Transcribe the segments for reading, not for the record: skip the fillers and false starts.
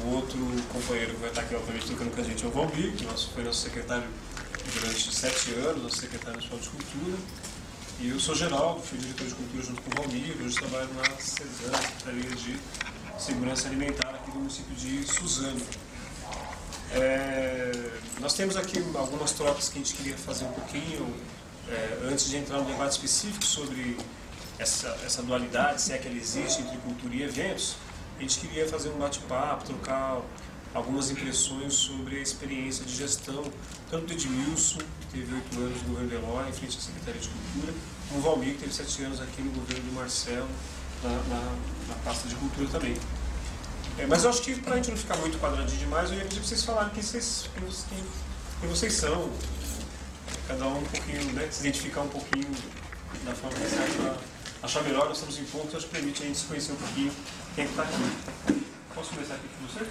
O outro companheiro que vai estar aqui, obviamente, tocando com a gente é o Valmir, que foi nosso secretário durante 7 anos, nosso secretário nacional de Cultura. E eu sou Geraldo, fui diretor de Cultura junto com o Valmir, hoje trabalho na CESAM, Secretaria de Segurança Alimentar aqui do município de Suzano. Nós temos aqui algumas trocas que a gente queria fazer um pouquinho, antes de entrar no debate específico sobre essa dualidade, se é que ela existe entre cultura e eventos. A gente queria fazer um bate-papo, trocar algumas impressões sobre a experiência de gestão, tanto do Edmilson, que teve 8 anos no governo Eloy, em frente à Secretaria de Cultura, como o Valmir, que teve 7 anos aqui no governo do Marcelo, na pasta de Cultura também. Mas eu acho que, para a gente não ficar muito quadradinho demais, eu ia pedir para vocês falarem quem vocês são, cada um pouquinho, né, se identificar um pouquinho da forma que você achar melhor. Nós estamos em pontos, acho que permite a gente se conhecer um pouquinho quem está aqui. Posso começar aqui com você?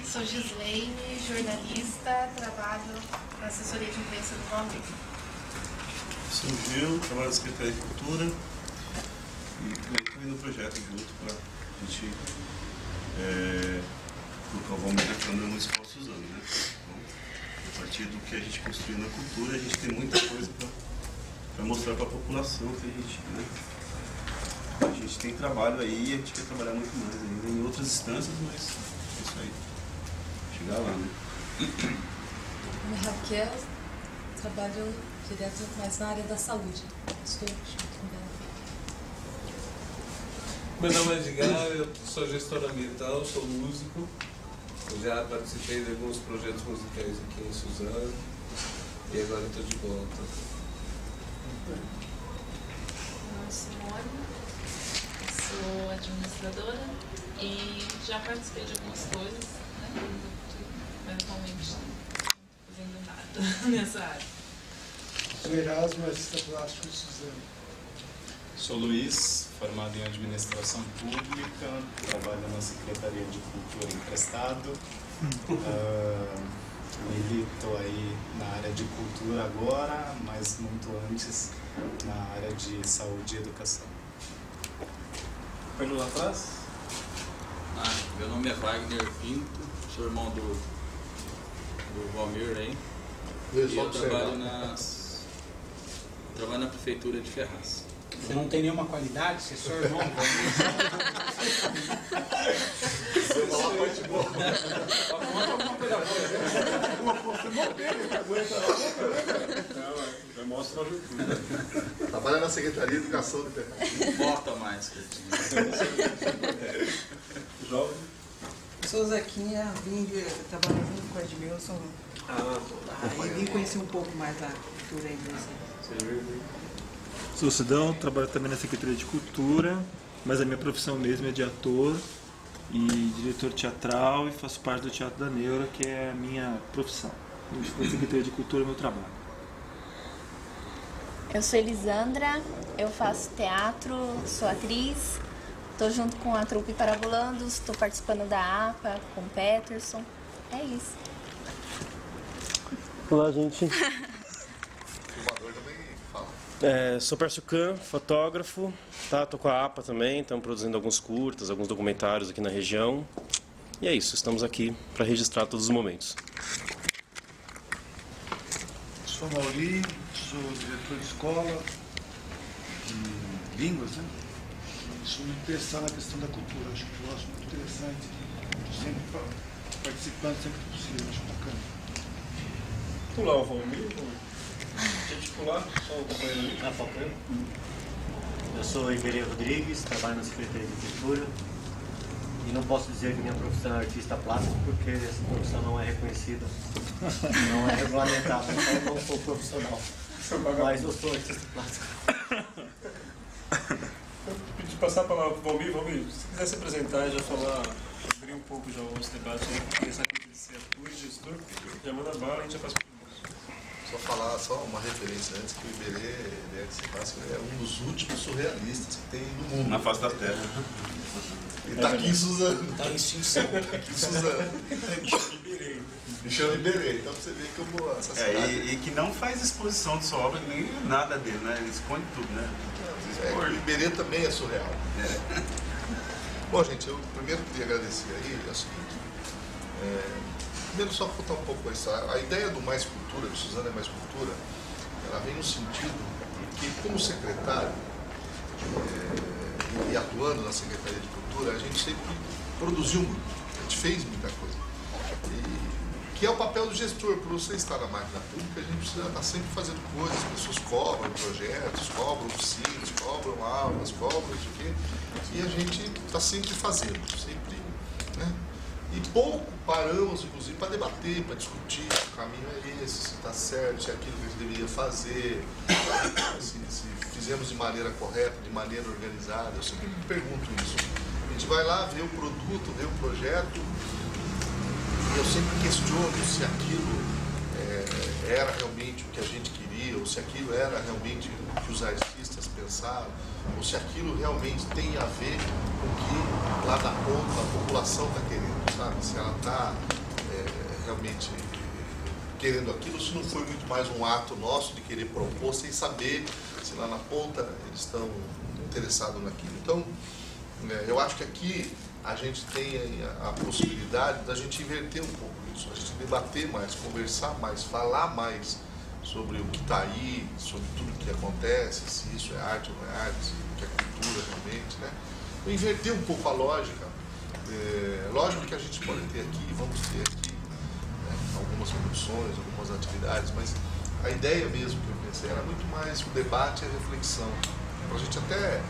Sou Gislaine, jornalista, trabalho na assessoria de imprensa do Valmir. Sou Gil, trabalho na Secretaria de Cultura e estou indo no projeto junto para a gente colocar o Valmir entrando no espaço usando, né? Então, a partir do que a gente construiu na cultura, a gente tem muita coisa para mostrar para a população que a gente tem trabalho aí e a gente quer trabalhar muito mais ainda em outras instâncias, mas é isso aí. Chegar lá, né? Raquel, trabalho direto mais na área da saúde. Estou junto com ela. Meu nome é Edgar, eu sou gestor ambiental, sou músico. Eu já participei de alguns projetos musicais aqui em Suzano e agora estou de volta. Meu nome é Simone, sou administradora e já participei de algumas coisas, né? Mas atualmente não estou fazendo nada nessa área. Sou Erasmo, artista plástico de Suzano. Sou Luiz, formado em Administração Pública, trabalho na Secretaria de Cultura emprestado. Milito aí na área de cultura agora, mas muito antes na área de saúde e educação. Pelo lá atrás? Meu nome é Wagner Pinto, sou irmão do Valmir aí. E eu trabalho na prefeitura de Ferraz. Você não tem nenhuma qualidade? Você é seu irmão? Você vai falar parte boa. Já mostra a ajuda. Trabalha na Secretaria de Educação de Ferraz. Bota mais, Jovem. Eu sou Zequinha, vim trabalhar junto com o Edmilson. Aí vim conhecer um pouco mais da cultura aí desse. Sou Sidão, trabalho também na Secretaria de Cultura, mas a minha profissão mesmo é de ator e diretor teatral e faço parte do Teatro da Neura, que é a minha profissão. Na Secretaria de Cultura é meu trabalho. Eu sou Elisandra, eu faço teatro, sou atriz, estou junto com a trupe Parabolandos, estou participando da APA com o Peterson, é isso. Olá, gente. Filmador também fala. Sou Pércio Can, fotógrafo, tá? Tô com a APA também, estamos produzindo alguns curtas, alguns documentários aqui na região. E é isso, estamos aqui para registrar todos os momentos. Sou Mauri, sou diretor de escola de línguas, né? Sou muito interessado na questão da cultura, acho que eu acho muito interessante. Estou sempre participando, sempre que possível, acho bacana. Pular o Valmir, gente pular, só o companheiro ali. Tá faltando? Eu sou Iberê Rodrigues, trabalho na Secretaria de Cultura e não posso dizer que minha profissão é artista plástico porque essa profissão não é reconhecida, não é regulamentada, então eu não sou profissional, mas eu sou artista plástico. Eu pedi passar a palavra para o Valmir. Valmir, se quiser se apresentar e já falar, abrir um pouco já o nosso debate aí, começar aqui de ser ator e gestor, já manda bala e a gente já faz perguntas. Só falar, só uma referência antes, que o Iberê, é um dos últimos surrealistas que tem no mundo. Na face da Terra. Ele está aqui em Suzano. Está em extinção. Aqui em Suzano. Me chama Iberê, então pra você ver como essa cidade... E que não faz exposição de sua obra, nem nada dele, né? Ele expõe tudo, né? O Iberê também é surreal. Bom, gente, eu primeiro queria agradecer aí, é o seguinte, primeiro só contar um pouco a ideia do Mais Cultura, de Suzano é Mais Cultura, ela vem no sentido que, como secretário, e atuando na Secretaria de Cultura, a gente sempre produziu muito, a gente fez muita coisa. Que é o papel do gestor. Para você estar na máquina pública, a gente precisa estar sempre fazendo coisas, as pessoas cobram projetos, cobram oficinas, cobram aulas, cobram isso aqui, e a gente está sempre fazendo, sempre, né? E pouco paramos, inclusive, para debater, para discutir se o caminho é esse, se está certo, se é aquilo que a gente deveria fazer, se fizemos de maneira correta, de maneira organizada. Eu sempre me pergunto isso. A gente vai lá, vê o produto, vê o projeto, e eu sempre questiono se aquilo era realmente o que a gente queria, ou se aquilo era realmente o que os artistas pensaram, ou se aquilo realmente tem a ver com o que lá na ponta a população está querendo, sabe? Se ela está realmente querendo aquilo, se não foi muito mais um ato nosso de querer propor, sem saber se lá na ponta eles estão interessados naquilo. Então, eu acho que aqui a gente tem a possibilidade da gente inverter um pouco isso, a gente debater mais, conversar mais, falar mais sobre o que está aí, sobre tudo o que acontece, se isso é arte ou não é arte, se o que é cultura realmente, né? Inverter um pouco a lógica. Lógico que a gente pode ter aqui, vamos ter aqui, né, algumas produções, algumas atividades, mas a ideia mesmo que eu pensei era muito mais o debate e a reflexão, para a gente até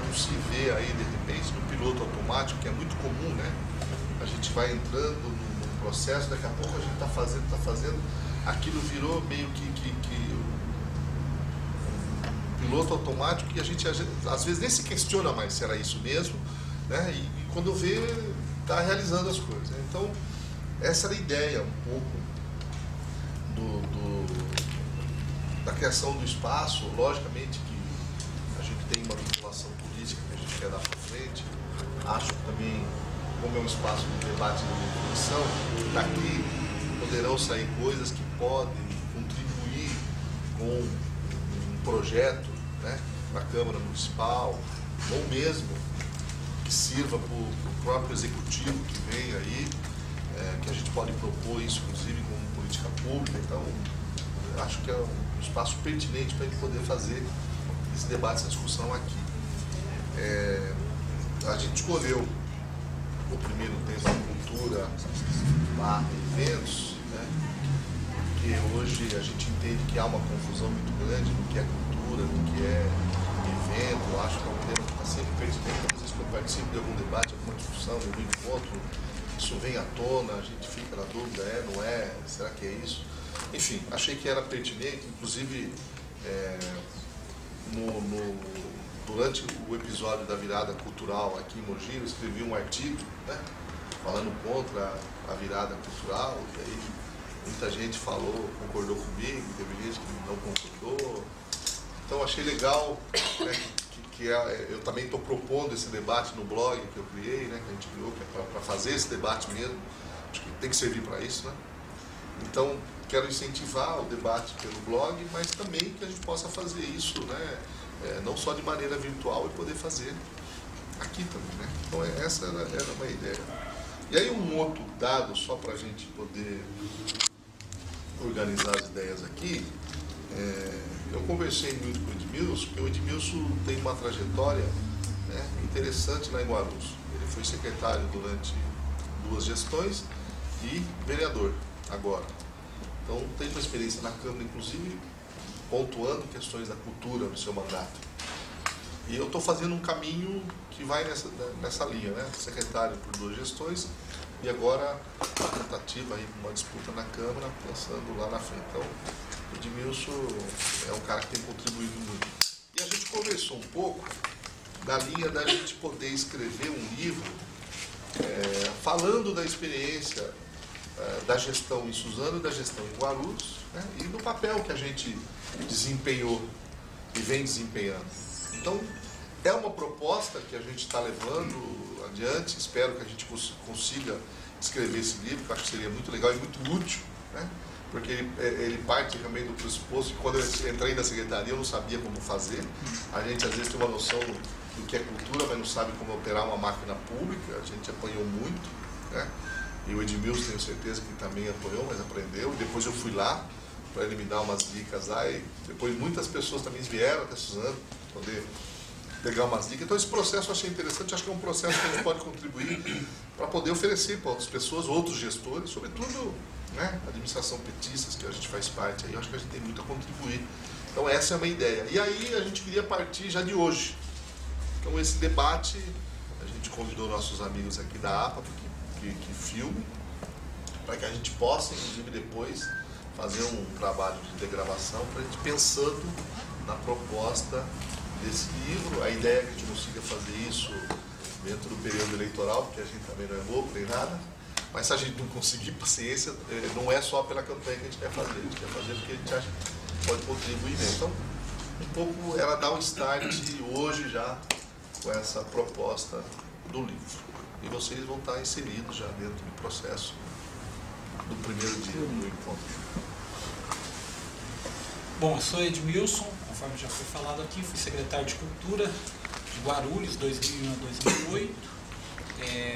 não se vê aí, de repente, no piloto automático, que é muito comum, né? A gente vai entrando num processo, daqui a pouco a gente está fazendo, aquilo virou meio que um piloto automático, e a gente às vezes nem se questiona mais se era isso mesmo, né? E quando vê, está realizando as coisas, né? Então, essa era a ideia um pouco da criação do espaço. Logicamente que a gente tem uma vinculação política que a gente quer dar para frente. Acho que também, como é um espaço de debate e de reflexão, daqui poderão sair coisas que podem contribuir com um projeto, né, para a Câmara Municipal, ou mesmo que sirva para o próprio Executivo que vem aí, que a gente pode propor isso, inclusive, como política pública. Então, acho que é um espaço pertinente para a gente poder fazer esse debate, essa discussão aqui. A gente escolheu o primeiro tema, cultura / eventos, né? Porque hoje a gente entende que há uma confusão muito grande no que é cultura, no que é evento. Eu acho que é um tema que está sempre pertinente. Às vezes, quando eu participo de algum debate, alguma discussão, de algum encontro, isso vem à tona, a gente fica na dúvida, não é, será que é isso? Enfim, achei que era pertinente, inclusive durante o episódio da virada cultural aqui em Mogi, eu escrevi um artigo, né, falando contra a virada cultural, e aí muita gente falou, concordou comigo, teve gente que não concordou. Então achei legal, né, eu também estou propondo esse debate no blog que eu criei, né, que a gente criou, que é para fazer esse debate mesmo. Acho que tem que servir para isso, né? Então, quero incentivar o debate pelo blog, mas também que a gente possa fazer isso, né, não só de maneira virtual, e poder fazer aqui também, né? Então, essa era uma ideia. E aí, um outro dado, só para a gente poder organizar as ideias aqui, eu conversei muito com o Edmilson, porque o Edmilson tem uma trajetória, né, interessante lá em Guarulhos. Ele foi secretário durante 2 gestões e vereador agora. Então, tem uma experiência na Câmara, inclusive, pontuando questões da cultura no seu mandato. E eu estou fazendo um caminho que vai nessa linha, né? Secretário por 2 gestões e agora uma tentativa aí, uma disputa na Câmara, pensando lá na frente. Então, o Edmilson é um cara que tem contribuído muito. E a gente conversou um pouco da linha da gente poder escrever um livro falando da experiência da gestão em Suzano e da gestão em Guarulhos, né, e do papel que a gente desempenhou e vem desempenhando. Então, é uma proposta que a gente está levando adiante. Espero que a gente consiga escrever esse livro, que eu acho que seria muito legal e muito útil, né? Porque ele parte também do pressuposto que quando eu entrei na secretaria eu não sabia como fazer. A gente às vezes tem uma noção do que é cultura, mas não sabe como operar uma máquina pública. A gente apanhou muito, né? E o Edmilson, tenho certeza que também apanhou, mas aprendeu. E depois eu fui lá para ele me dar umas dicas lá, e depois muitas pessoas também vieram até Suzano poder pegar umas dicas. Então esse processo eu achei interessante, acho que é um processo que a gente pode contribuir para poder oferecer para outras pessoas, outros gestores, sobretudo, né, a administração petistas, que a gente faz parte aí, eu acho que a gente tem muito a contribuir. Então essa é uma ideia. E aí a gente queria partir já de hoje. Então esse debate, a gente convidou nossos amigos aqui da APA que filmem, para que a gente possa, inclusive depois, fazer um trabalho de degravação para a gente pensando na proposta desse livro. A ideia é que a gente consiga fazer isso dentro do período eleitoral, porque a gente também não é louco nem nada, mas se a gente não conseguir paciência, não é só pela campanha que a gente quer fazer, a gente quer fazer porque a gente acha que pode contribuir mesmo. Então, um pouco ela dá um start hoje já com essa proposta do livro. E vocês vão estar inseridos já dentro do processo do primeiro dia do encontro. Bom, eu sou Edmilson, conforme já foi falado aqui, fui secretário de Cultura de Guarulhos, 2001 a 2008.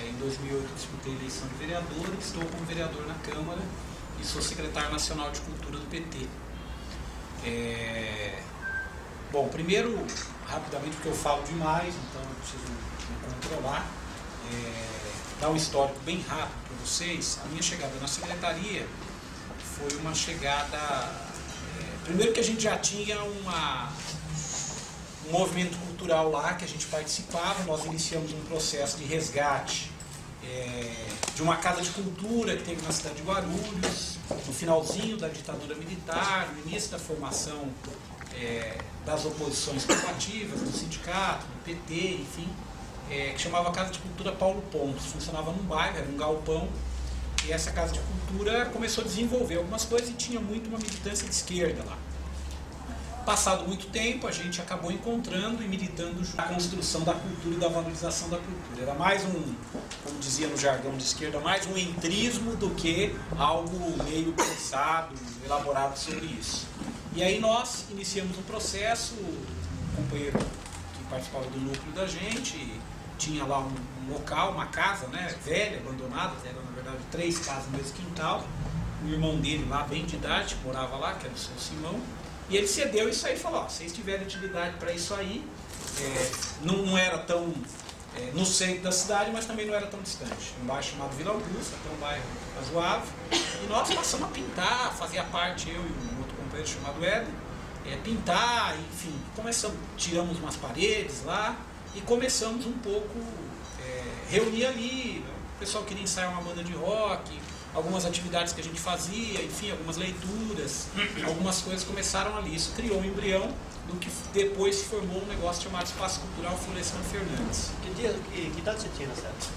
Em 2008 eu disputei a eleição de vereador, estou como vereador na Câmara e sou secretário nacional de Cultura do PT. Bom, primeiro, rapidamente, porque eu falo demais, então eu preciso me controlar, dar um histórico bem rápido para vocês. A minha chegada na secretaria foi uma chegada... Primeiro que a gente já tinha um movimento cultural lá que a gente participava. Nós iniciamos um processo de resgate de uma casa de cultura que teve na cidade de Guarulhos, no finalzinho da ditadura militar, no início da formação das oposições combativas, do sindicato, do PT, enfim, que chamava Casa de Cultura Paulo Pontes. Funcionava num bairro, era um galpão. E essa Casa de Cultura começou a desenvolver algumas coisas e tinha muito uma militância de esquerda lá. Passado muito tempo, a gente acabou encontrando e militando a construção da cultura e da valorização da cultura. Era mais como dizia no jargão de esquerda, mais um entrismo do que algo meio pensado, elaborado sobre isso. E aí nós iniciamos um processo, um companheiro que participava do núcleo da gente, tinha lá um local, uma casa, né, velha, abandonada, era na verdade 3 casas no mesmo quintal. O irmão dele lá, bem de idade, que morava lá, que era o seu Simão, e ele cedeu isso aí e falou: ó, se vocês tiverem utilidade para isso aí, não era tão no centro da cidade, mas também não era tão distante. Um bairro chamado Vila Augusta, até um bairro razoável, e nós passamos a pintar, fazia parte, eu e um outro companheiro chamado Éder, pintar, enfim, começamos, tiramos umas paredes lá, e começamos um pouco reunir ali. O pessoal queria ensaiar uma banda de rock, algumas atividades que a gente fazia, enfim, algumas leituras, algumas coisas começaram ali. Isso criou um embrião do que depois se formou um negócio chamado Espaço Cultural Florestan Fernandes. Que idade você tinha nessa época?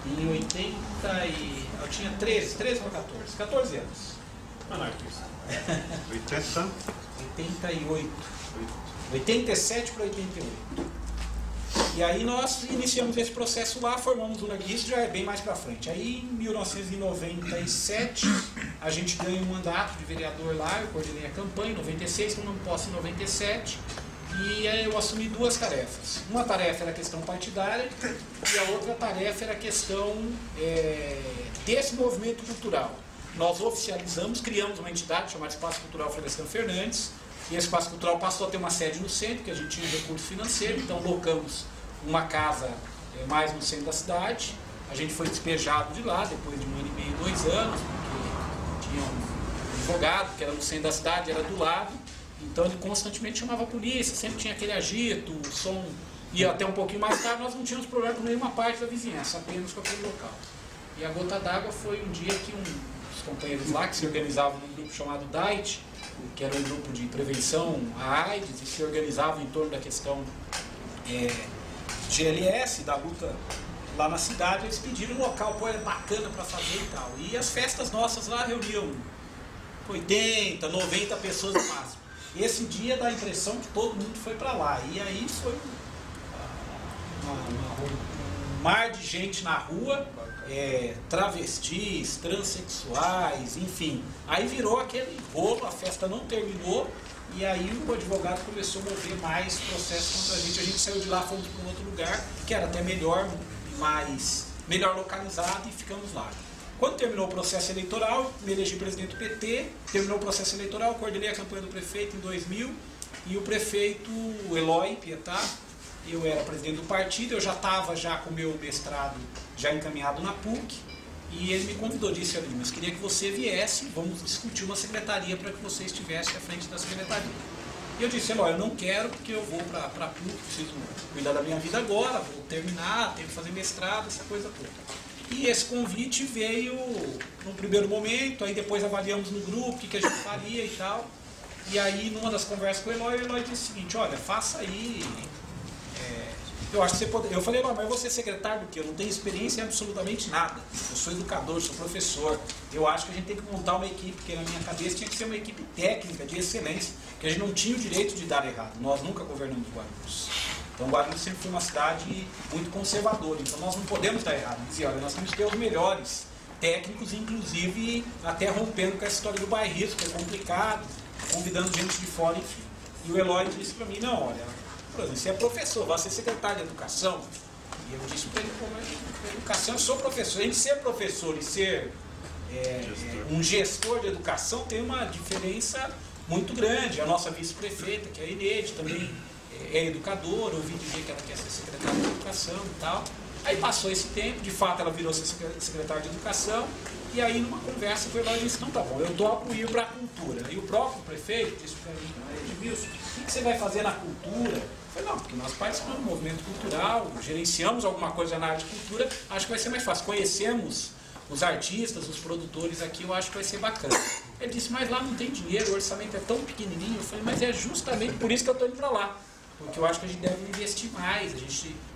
Em 80 e... eu tinha 13 ou 14 anos. Anarquista. 88. 87 para 88. E aí nós iniciamos esse processo lá, formamos o LEG, isso já é bem mais para frente. Aí em 1997 a gente ganha um mandato de vereador lá, eu coordenei a campanha em 96, tomamos posse em 97, e aí eu assumi 2 tarefas. Uma tarefa era a questão partidária e a outra tarefa era a questão desse movimento cultural. Nós oficializamos, criamos uma entidade chamada Espaço Cultural Florestan Fernandes, e esse Espaço Cultural passou a ter uma sede no centro, que a gente tinha recurso financeiro, então locamos uma casa mais no centro da cidade. A gente foi despejado de lá depois de 1 ano e meio, 2 anos, porque tinha um advogado que era no centro da cidade, era do lado, então ele constantemente chamava a polícia, sempre tinha aquele agito, o som ia até um pouquinho mais tarde, nós não tínhamos problema com nenhuma parte da vizinhança, apenas com aquele local. E a gota d'água foi um dia que uns companheiros lá, que se organizavam num grupo chamado DAIT, que era um grupo de prevenção à AIDS, e se organizava em torno da questão GLS, da luta lá na cidade. Eles pediram um local, pô, é bacana para fazer e tal. E as festas nossas lá reuniam 80, 90 pessoas no máximo. E esse dia dá a impressão que todo mundo foi para lá. E aí foi um mar de gente na rua, travestis, transexuais, enfim. Aí virou aquele rolo, a festa não terminou, E aí o advogado começou a mover mais processos contra a gente saiu de lá, fomos para um outro lugar, que era até melhor localizado, e ficamos lá. Quando terminou o processo eleitoral, me elegi presidente do PT, terminou o processo eleitoral, coordenei a campanha do prefeito em 2000, e o prefeito Eloy Pietá, eu era presidente do partido, eu já estava com o meu mestrado já encaminhado na PUC, e ele me convidou, disse ali, mas queria que você viesse, vamos discutir uma secretaria para que você estivesse à frente da secretaria. E eu disse, Eloy, eu não quero porque eu vou para a PUC, preciso cuidar da minha vida agora, vou terminar, tenho que fazer mestrado, essa coisa toda. E esse convite veio num primeiro momento, aí depois avaliamos no grupo o que a gente faria e tal. E aí, numa das conversas com o Eloy disse o seguinte, olha, faça aí, eu acho que você pode... Eu falei, Eloy, mas você é secretário do quê? Eu não tenho experiência em absolutamente nada. Eu sou educador, sou professor. Eu acho que a gente tem que montar uma equipe, porque na minha cabeça tinha que ser uma equipe técnica, de excelência, que a gente não tinha o direito de dar errado. Nós nunca governamos Guarulhos. Então Guarulhos sempre foi uma cidade muito conservadora, então nós não podemos dar errado. Dizia, olha, nós temos que ter os melhores técnicos, inclusive até rompendo com essa história do bairrismo, que é complicado, convidando gente de fora, enfim. E o Eloy disse para mim, não, olha, por exemplo, você é professor, vai ser secretário de educação. E eu disse para ele, pô, mas educação, eu sou professor. Entre ser professor e ser um gestor de educação tem uma diferença muito grande. A nossa vice-prefeita, que é a Inês, também é educadora, ouvi dizer que ela quer ser secretária de educação e tal. Aí passou esse tempo, de fato ela virou secretária de educação, e aí numa conversa foi lá e disse, não, tá bom, eu topo ir para a cultura. E o próprio prefeito disse para mim, Edmilson, o que você vai fazer na cultura? Eu falei, não, porque nós participamos do movimento cultural, gerenciamos alguma coisa na área de cultura, acho que vai ser mais fácil. Conhecemos os artistas, os produtores aqui, eu acho que vai ser bacana. Ele disse, mas lá não tem dinheiro, o orçamento é tão pequenininho. Eu falei, mas é justamente por isso que eu estou indo para lá. Porque eu acho que a gente deve investir mais.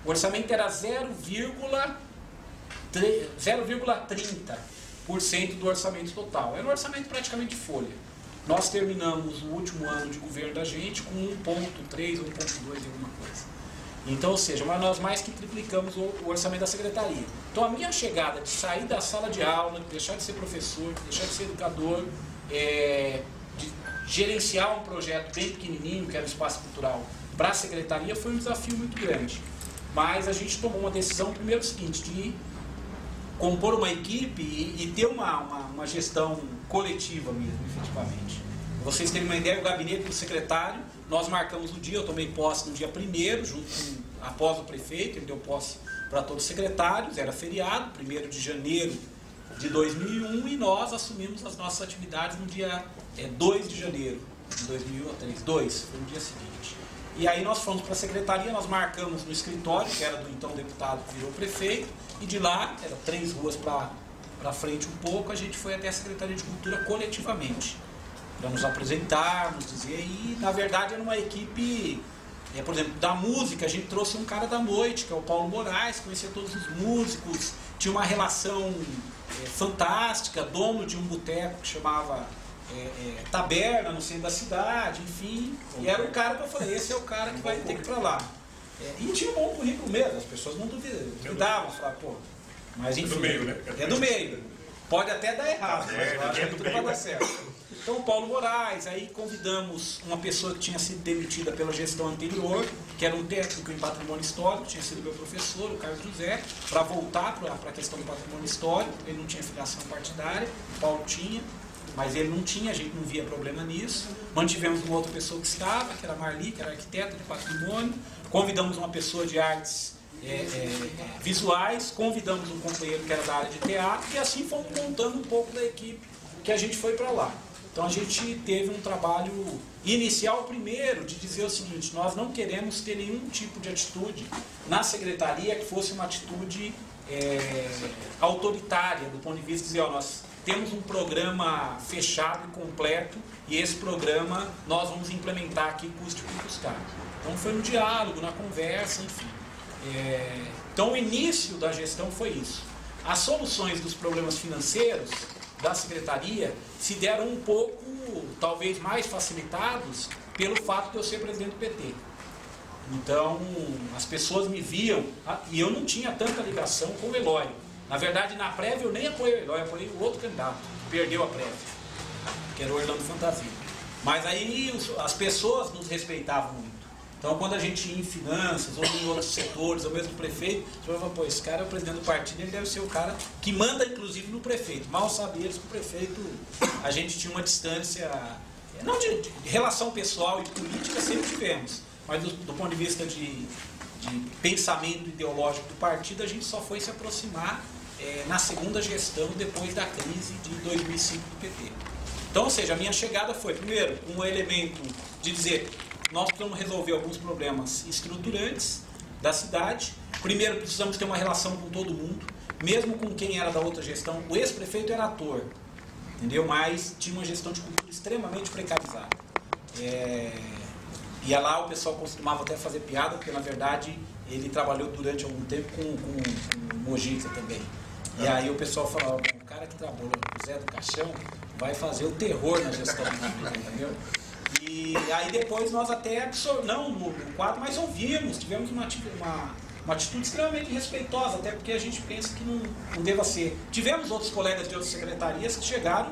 O orçamento era 0,30% do orçamento total. Era um orçamento praticamente de folha. Nós terminamos o último ano de governo da gente com 1,3, 1,2 alguma coisa. Então, ou seja, mas nós mais que triplicamos o orçamento da secretaria. Então a minha chegada de sair da sala de aula, de deixar de ser professor, de deixar de ser educador, de gerenciar um projeto bem pequenininho, que era o Espaço Cultural, para a secretaria foi um desafio muito grande. Mas a gente tomou uma decisão, primeiro, seguinte, de compor uma equipe e ter uma gestão coletiva mesmo, efetivamente. Pra vocês terem uma ideia, o gabinete do secretário, nós marcamos o dia, eu tomei posse no dia 1º, após o prefeito, ele deu posse para todos os secretários, era feriado, 1º de janeiro de 2001, e nós assumimos as nossas atividades no dia 2 de janeiro de 2003, foi no dia seguinte. E aí nós fomos para a secretaria, nós marcamos no escritório, que era do então deputado que virou prefeito, e de lá, era 3 ruas para frente um pouco, a gente foi até a Secretaria de Cultura coletivamente, para nos apresentarmos, dizer, e na verdade era uma equipe, por exemplo, da música, a gente trouxe um cara da noite, que é o Paulo Moraes, conhecia todos os músicos, tinha uma relação fantástica, dono de um boteco que chamava Taberna, no centro da cidade, enfim, e era o cara que eu falei, esse é o cara que vai ter que ir para lá. E tinha um bom currículo mesmo, as pessoas não duvidavam, falavam, pô, mas enfim, é do meio, né? É do meio, pode até dar errado, mas eu acho que tudo vai dar certo. Então o Paulo Moraes, aí convidamos uma pessoa que tinha sido demitida pela gestão anterior, que era um técnico em patrimônio histórico, tinha sido meu professor, o Carlos José, para voltar para a questão do patrimônio histórico. Ele não tinha filiação partidária, o Paulo tinha, mas ele não tinha, a gente não via problema nisso. Mantivemos uma outra pessoa que estava, que era a Marli, que era arquiteta de patrimônio. Convidamos uma pessoa de artes visuais, convidamos um companheiro que era da área de teatro, e assim fomos montando um pouco da equipe que a gente foi para lá. Então a gente teve um trabalho inicial primeiro de dizer o seguinte, nós não queremos ter nenhum tipo de atitude na secretaria que fosse uma atitude autoritária, do ponto de vista de dizer, ó, nós temos um programa fechado e completo, e esse programa nós vamos implementar aqui, custe o que custar. Então foi no diálogo, na conversa, enfim. Então o início da gestão foi isso. As soluções dos problemas financeiros da secretaria se deram um pouco, talvez mais facilitados, pelo fato de eu ser presidente do PT. Então as pessoas me viam, e eu não tinha tanta ligação com o Eloy. Na verdade, na prévia eu nem apoiei o Eloy, eu apoiei o outro candidato, que perdeu a prévia, que era o Orlando Fantasia. Mas aí as pessoas nos respeitavam muito. Então, quando a gente ia em finanças ou em outros setores, ou mesmo o prefeito, você vai falar, pô, esse cara é o presidente do partido, ele deve ser o cara que manda, inclusive, no prefeito. Mal sabia eles que o prefeito, a gente tinha uma distância, não de relação pessoal e política, sempre tivemos, mas do ponto de vista de pensamento ideológico do partido, a gente só foi se aproximar na segunda gestão, depois da crise de 2005 do PT. Então, ou seja, a minha chegada foi, primeiro, um elemento de dizer, nós precisamos resolver alguns problemas estruturantes da cidade. Primeiro, precisamos ter uma relação com todo mundo, mesmo com quem era da outra gestão. O ex-prefeito era ator, entendeu? Mas tinha uma gestão de cultura extremamente precarizada. Ia lá, o pessoal costumava até fazer piada, porque na verdade ele trabalhou durante algum tempo com o Mojica também. E aí o pessoal falava, bom, o cara que trabalhou com o Zé do Caixão vai fazer o terror na gestão pública, entendeu? E aí depois nós até não no quadro, mas ouvimos, tivemos uma atitude extremamente respeitosa, até porque a gente pensa que não deva ser. Tivemos outros colegas de outras secretarias que chegaram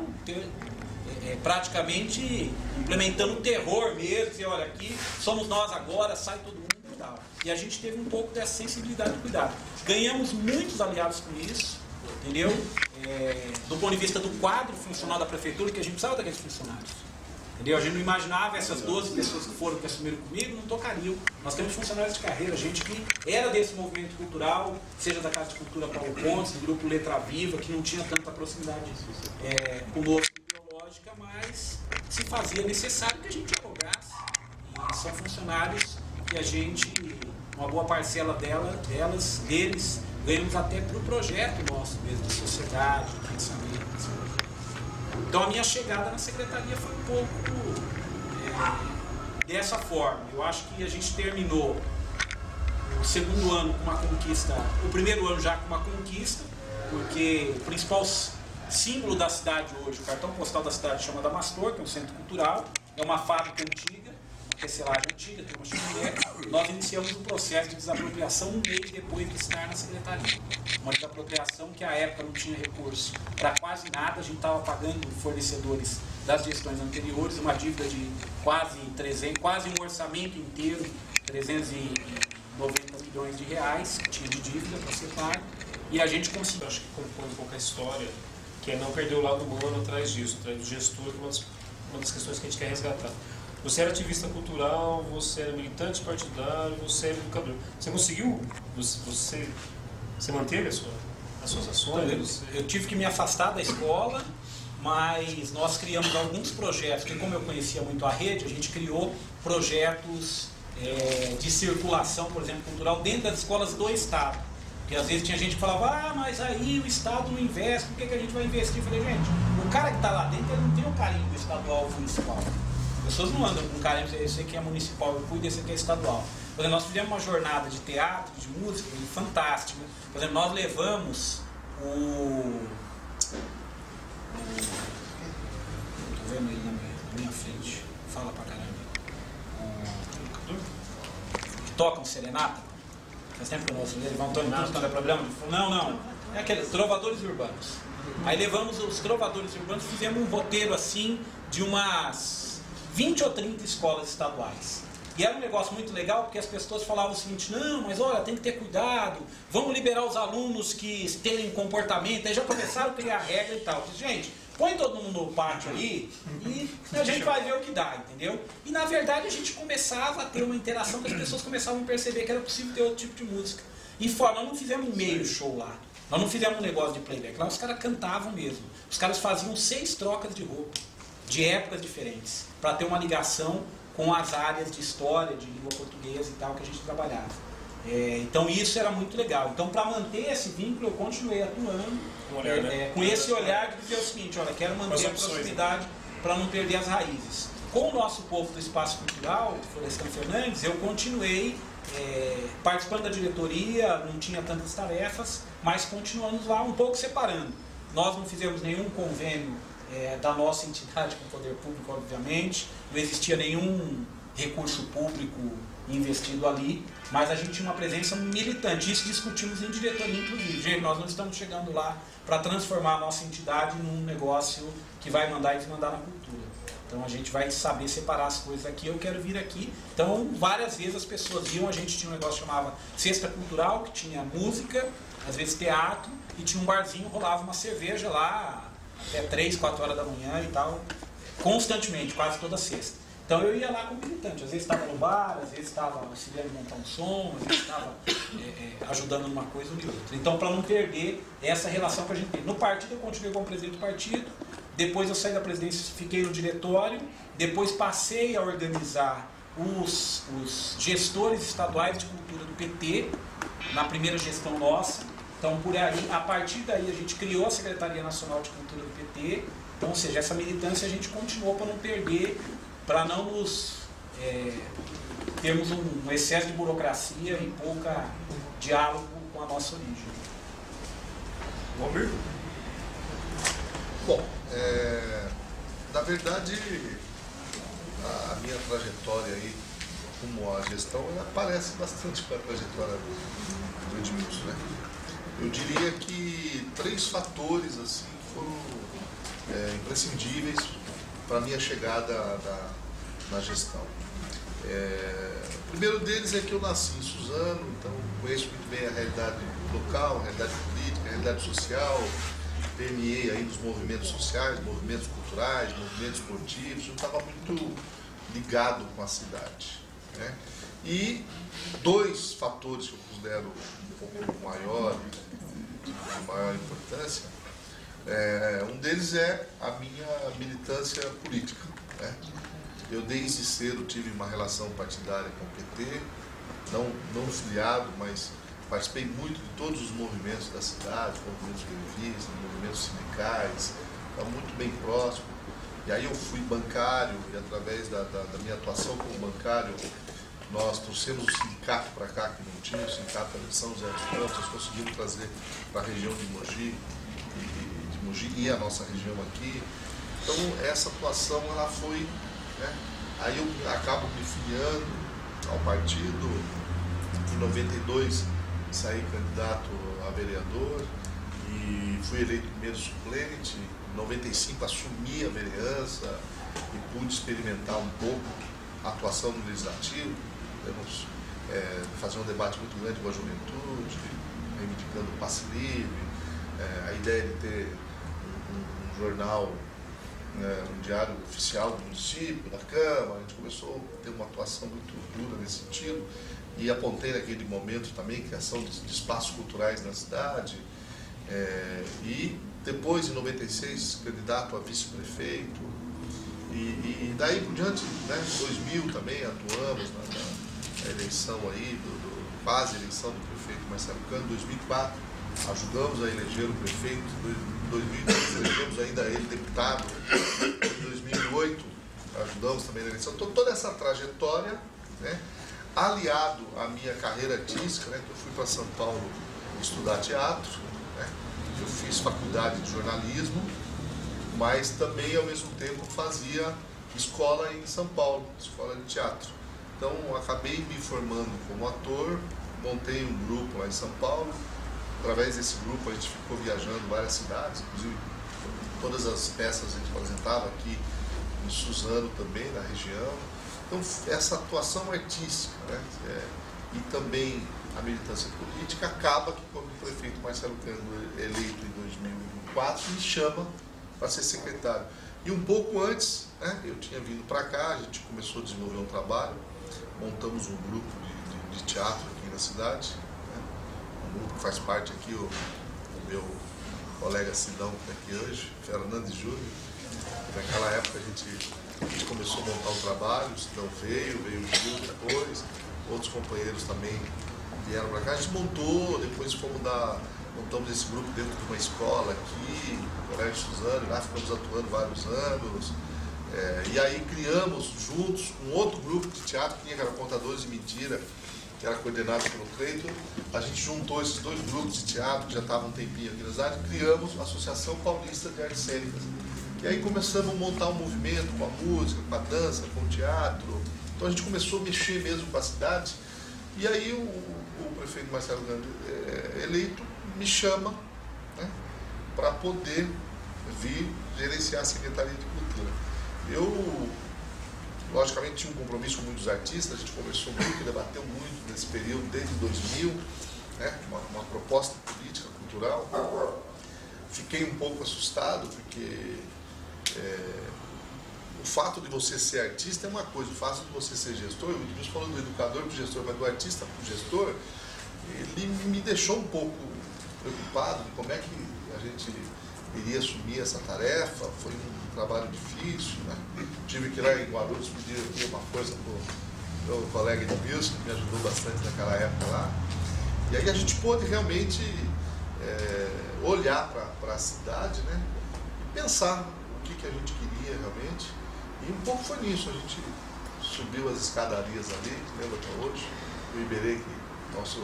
praticamente implementando o terror mesmo, e olha, aqui somos nós agora, sai todo mundo e tal. E a gente teve um pouco dessa sensibilidade e cuidado. Ganhamos muitos aliados com isso, entendeu? Do ponto de vista do quadro funcional da prefeitura, que a gente precisava daqueles funcionários. Entendeu? A gente não imaginava essas 12 pessoas que foram, que assumiram comigo, não tocariam. Nós temos funcionários de carreira, gente que era desse movimento cultural, seja da Casa de Cultura Paulo Pontes, do grupo Letra Viva, que não tinha tanta proximidade conosco ideológica, mas se fazia necessário que a gente dialogasse. E são funcionários que a gente, uma boa parcela deles, ganhamos até para o projeto nosso mesmo, de sociedade, de pensamento. Então a minha chegada na secretaria foi um pouco dessa forma. Eu acho que a gente terminou o segundo ano com uma conquista, o primeiro ano já com uma conquista, porque o principal símbolo da cidade hoje, o cartão postal da cidade chama Damastor, que é um centro cultural, é uma fábrica antiga, uma tecelagem antiga, tem uma chaminé. Nós iniciamos um processo de desapropriação um mês depois de estar na secretaria. Uma desapropriação que à época não tinha recurso para quase nada, a gente estava pagando fornecedores das gestões anteriores, uma dívida de quase um orçamento inteiro, 390 milhões de reais, que tinha de dívida para ser pago, e a gente conseguiu. Acho que compõe um pouco a história, que é não perder o lado humano atrás disso, atrás do gestor, que é uma das questões que a gente quer resgatar. Você era ativista cultural, você era militante partidário, você era educador. Você conseguiu? Você manteve as suas ações? Eu tive que me afastar da escola, mas nós criamos alguns projetos, que como eu conhecia muito a rede, a gente criou projetos de circulação, por exemplo, cultural, dentro das escolas do Estado. Porque às vezes tinha gente que falava, mas aí o Estado não investe, por que a gente vai investir? Eu falei, gente, o cara que está lá dentro, ele não tem o carinho do estadual ou municipal. As pessoas não andam com carinho, esse aqui é municipal, eu cuido, esse aqui é estadual. Por exemplo, nós fizemos uma jornada de teatro, de música, fantástica. Por exemplo, nós levamos estou vendo ele na minha frente, fala pra caramba. Que tocam serenata. Faz tempo que eu não ouço ele, vão todo mundo quando é problema. Ele falou, não, é aqueles trovadores urbanos. Aí levamos os trovadores urbanos, fizemos um roteiro assim de umas 20 ou 30 escolas estaduais. E era um negócio muito legal, porque as pessoas falavam o seguinte, não, mas olha, tem que ter cuidado, vamos liberar os alunos que terem comportamento, aí já começaram a criar regra e tal. Gente, põe todo mundo no pátio ali e a gente vai ver o que dá, entendeu? E na verdade a gente começava a ter uma interação que as pessoas começavam a perceber que era possível ter outro tipo de música. E fora, nós não fizemos um meio show lá, nós não fizemos um negócio de playback, lá os caras cantavam mesmo. Os caras faziam 6 trocas de roupa, de épocas diferentes, para ter uma ligação com as áreas de história, de língua portuguesa e tal, que a gente trabalhava. Então isso era muito legal. Então, para manter esse vínculo, eu continuei atuando com esse olhar de dizer o seguinte, olha, quero manter a proximidade para não perder as raízes. Com o nosso povo do Espaço Cultural, Florestan Fernandes, eu continuei participando da diretoria, não tinha tantas tarefas, mas continuamos lá um pouco separando. Nós não fizemos nenhum convênio da nossa entidade com o poder público, obviamente, não existia nenhum recurso público investido ali, mas a gente tinha uma presença militante. Isso discutimos em diretoria, inclusive. Gente, nós não estamos chegando lá para transformar a nossa entidade num negócio que vai mandar e desmandar na cultura. Então a gente vai saber separar as coisas aqui, eu quero vir aqui. Então várias vezes as pessoas iam, a gente tinha um negócio que chamava Cesta Cultural, que tinha música, às vezes teatro, e tinha um barzinho, rolava uma cerveja lá até 3, 4 horas da manhã e tal, constantemente, quase toda sexta. Então eu ia lá como militante, às vezes estava no bar, às vezes estava auxiliando a montar um som, às vezes estava ajudando numa coisa ou em outra. Então, para não perder essa relação que a gente tem. No partido eu continuei como presidente do partido, depois eu saí da presidência, fiquei no diretório, depois passei a organizar os gestores estaduais de cultura do PT, na primeira gestão nossa. Então, por aí, a partir daí, a gente criou a Secretaria Nacional de Cultura do PT. Então, ou seja, essa militância a gente continuou para não perder, para não nos termos um excesso de burocracia e pouca diálogo com a nossa origem. Valmir? Bom, na verdade, a minha trajetória aí, como a gestão, ela parece bastante com a trajetória do Edmilson, né? Eu diria que 3 fatores assim, foram imprescindíveis para a minha chegada na gestão. O primeiro deles é que eu nasci em Suzano, então conheço muito bem a realidade local, a realidade política, a realidade social, permeei aí nos movimentos sociais, movimentos culturais, movimentos esportivos, eu estava muito ligado com a cidade, né? E 2 fatores que eu considero um pouco maior, de maior importância, um deles é a minha militância política, né? Eu desde cedo tive uma relação partidária com o PT, não filiado, mas participei muito de todos os movimentos da cidade, movimentos grevistas, movimentos sindicais, estava muito bem próximo. E aí eu fui bancário e através da minha atuação como bancário, nós trouxemos o sindicato para cá, que não tinha, o sindicato de São José dos Campos, nós conseguimos trazer para a região de Mogi, e a nossa região aqui. Então essa atuação ela foi, né? Aí eu acabo me filiando ao partido, em 92 saí candidato a vereador e fui eleito primeiro suplente, em 95 assumi a vereança e pude experimentar um pouco a atuação no legislativo, podemos fazer um debate muito grande com a juventude, reivindicando o passe livre, a ideia de ter um jornal, um diário oficial do município, da Câmara. A gente começou a ter uma atuação muito dura nesse sentido e apontei naquele momento também a criação de espaços culturais na cidade, e depois, em 96, candidato a vice-prefeito, e daí por diante, né, em 2000 também atuamos na eleição aí, quase eleição do prefeito Marcelo Cano, em 2004 ajudamos a eleger o prefeito, em 2002 elegemos ainda ele deputado, em 2008 ajudamos também na eleição. Então toda essa trajetória, né, aliado à minha carreira artística, né, que eu fui para São Paulo estudar teatro, né, eu fiz faculdade de jornalismo, mas também ao mesmo tempo fazia escola em São Paulo, escola de teatro. Então acabei me formando como ator, montei um grupo lá em São Paulo. Através desse grupo a gente ficou viajando várias cidades, inclusive todas as peças a gente apresentava aqui em Suzano também, na região. Então essa atuação artística, né, e também a militância política acaba que quando o prefeito Marcelo Cano eleito em 2004 me chama para ser secretário. E um pouco antes, né, eu tinha vindo para cá, a gente começou a desenvolver um trabalho, montamos um grupo de teatro aqui na cidade, né, um grupo que faz parte aqui, o meu colega Sidão, que está aqui hoje, Fernando e Júlio. Naquela época a gente começou a montar um trabalho, o Sidão veio o Júlio depois, outros companheiros também vieram para cá, a gente montou, depois montamos esse grupo dentro de uma escola aqui, no Colégio Suzano, lá ficamos atuando vários anos, e aí criamos juntos um outro grupo de teatro, que era Contadores de Mentira, que era coordenado pelo Cleiton. A gente juntou esses 2 grupos de teatro, que já estavam um tempinho aqui na cidade, e criamos a Associação Paulista de Artes Cênicas. E aí começamos a montar um movimento com a música, com a dança, com o teatro. Então a gente começou a mexer mesmo com a cidade. E aí o prefeito Marcelo Cano, eleito, me chama, né, para poder vir gerenciar a Secretaria de Cultura. Eu, logicamente, tinha um compromisso com muitos artistas, a gente conversou muito, debateu muito nesse período, desde 2000, né, uma proposta política, cultural. Fiquei um pouco assustado, porque o fato de você ser artista é uma coisa, o fato de você ser gestor, o Edmilson falou do educador para o gestor, mas do artista para o gestor, ele me deixou um pouco preocupado de como é que a gente iria assumir essa tarefa. Foi um trabalho difícil, né? Tive que ir lá em Guarulhos pedir aqui uma força para o meu colega Edmilson, que me ajudou bastante naquela época lá. E aí a gente pôde realmente olhar para a cidade, né? E pensar o que a gente queria realmente. E um pouco foi nisso, a gente subiu as escadarias ali, lembra até hoje? O Iberê, que nosso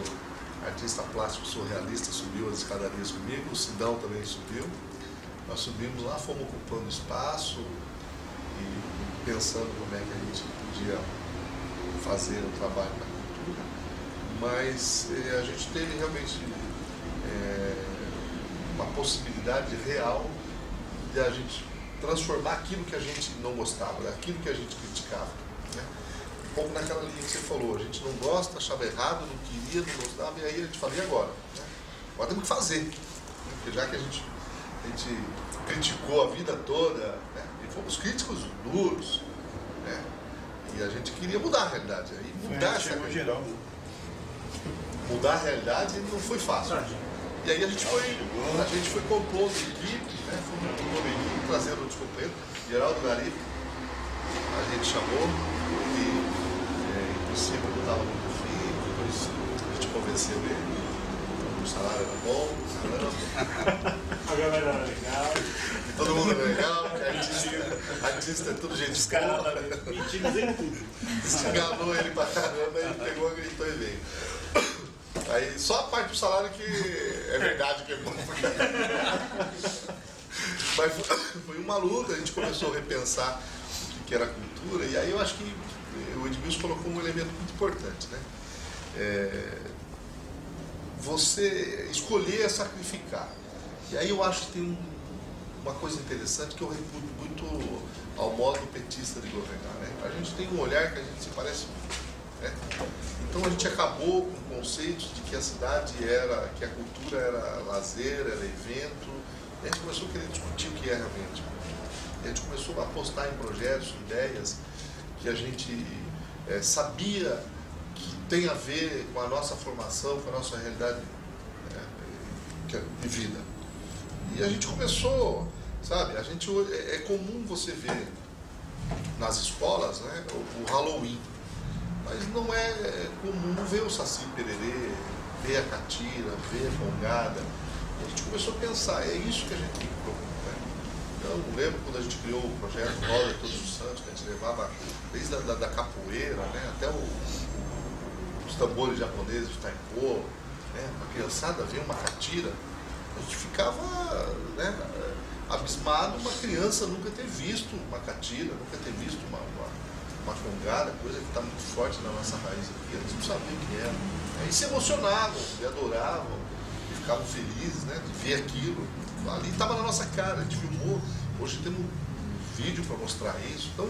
artista plástico surrealista, subiu as escadarias comigo, o Sidão também subiu. Nós subimos lá, fomos ocupando espaço e pensando como é que a gente podia fazer o trabalho na cultura. Mas a gente teve realmente uma possibilidade real de a gente transformar aquilo que a gente não gostava, aquilo que a gente criticava, né? Um pouco naquela linha que você falou, a gente não gosta, achava errado, não queria, não gostava, e aí a gente fala, e agora? Né? Agora temos que fazer, né? Porque já que a gente criticou a vida toda, né? E fomos críticos duros, né? E a gente queria mudar a realidade, aí mudar essa realidade. Mudar a realidade não foi fácil. E aí a gente foi compondo equipe, né? Fomos compondo equipe, trazendo outros companheiros, Geraldo Garibe, a gente chamou, e em princípio eu estava muito fim, depois a gente convenceu ele, o salário era bom, a galera era legal, e todo mundo era legal, artista é tudo gente boa. Enganou ele pra caramba, ele pegou, gritou e veio. Aí só a parte do salário que é verdade que é bom. Mas foi uma luta, a gente começou a repensar o que era cultura, e aí eu acho que o Edmilson colocou um elemento muito importante, né? Você escolher sacrificar. E aí eu acho que tem uma coisa interessante que eu reputo muito ao modo petista de governar, né? A gente tem um olhar que a gente se parece muito, né? Então a gente acabou com conceitos de que a cidade que a cultura era lazer, era evento, e a gente começou a querer discutir o que é realmente. E a gente começou a apostar em projetos, ideias que a gente sabia que tem a ver com a nossa formação, com a nossa realidade de vida. E a gente começou, sabe, é comum você ver nas escolas, né, o Halloween. Mas não é comum ver o Saci Pererê, ver a catira, ver a congada. A gente começou a pensar, é isso que a gente tem que procurar, né? Eu lembro quando a gente criou o projeto Roda Todos os Santos, que a gente levava desde da capoeira, né, até os tambores japoneses de taiko, né, a criançada ver uma catira, a gente ficava, né, abismado, uma criança nunca ter visto uma catira, nunca ter visto uma congada, coisa que está muito forte na nossa raiz aqui, eles não sabiam o que era. Aí se emocionavam, se adoravam, e ficavam felizes, né, de ver aquilo. Ali estava na nossa cara, a gente filmou, hoje temos um vídeo para mostrar isso. Então,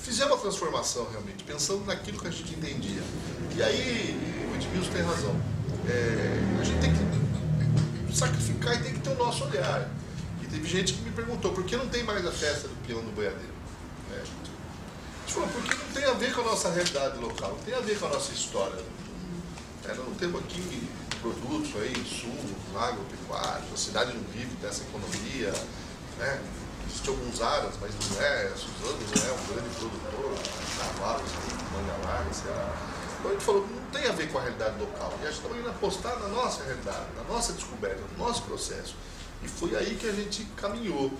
fizemos uma transformação realmente, pensando naquilo que a gente entendia. E aí, o Edmilson tem razão. A gente tem que sacrificar e tem que ter o nosso olhar. E teve gente que me perguntou, por que não tem mais a festa do peão no boiadeiro? A gente falou, porque não tem a ver com a nossa realidade local, não tem a ver com a nossa história. Não temos aqui produtos aí, insumos, agropecuários, a cidade não vive dessa economia, né? Existem alguns áreas, mas não é, Suzano não é um grande produtor, cavalos, manga larga, sei lá. Então a gente falou, não tem a ver com a realidade local, e a gente estava indo apostar na nossa realidade, na nossa descoberta, no nosso processo. E foi aí que a gente caminhou.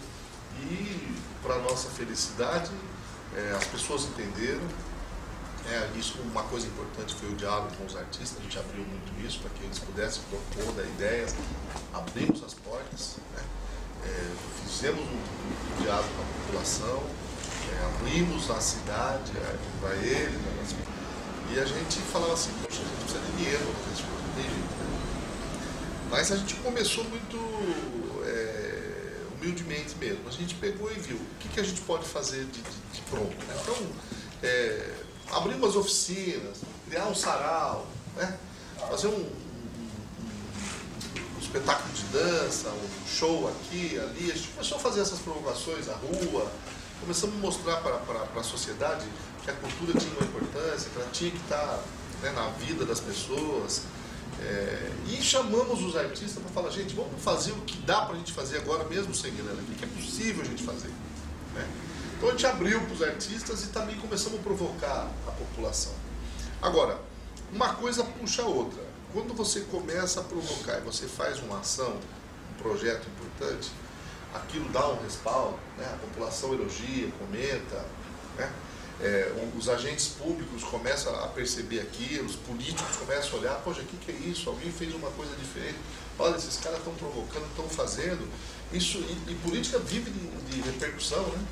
E, para nossa felicidade, as pessoas entenderam. Isso, uma coisa importante foi o diálogo com os artistas, a gente abriu muito isso para que eles pudessem propor, dar ideias, abrimos as portas, né? Fizemos um diálogo com a população, abrimos a cidade para eles, e a gente falava assim, poxa, a gente precisa de dinheiro para fazer isso, não tem jeito, né? Mas a gente começou muito humildemente mesmo. A gente pegou e viu o que a gente pode fazer de pronto, né? Então, abrir umas oficinas, criar um sarau, né? Fazer um espetáculo de dança, um show aqui, ali. A gente começou a fazer essas provocações na rua, começamos a mostrar para a sociedade que a cultura tinha uma importância, que ela tinha que estar, né, na vida das pessoas. E chamamos os artistas para falar, gente, vamos fazer o que dá para a gente fazer agora mesmo sem grana, o que é possível a gente fazer, né? Então a gente abriu para os artistas e também começamos a provocar a população. Agora, uma coisa puxa a outra. Quando você começa a provocar e você faz uma ação, um projeto importante, aquilo dá um respaldo, né? A população elogia, comenta, né? Os agentes públicos começam a perceber aquilo, os políticos começam a olhar, poxa, o que é isso? Alguém fez uma coisa diferente. Olha, esses caras estão provocando, estão fazendo. Isso, e política vive de repercussão, né?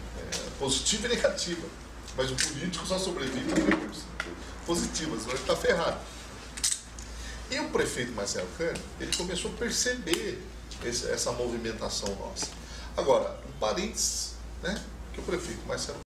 Positiva e negativa. Mas o político só sobrevive de repercussão positiva, senão ele está ferrado. E o prefeito Marcelo Cândido, ele começou a perceber essa movimentação nossa. Agora, um parênteses, né? Que o prefeito Marcelo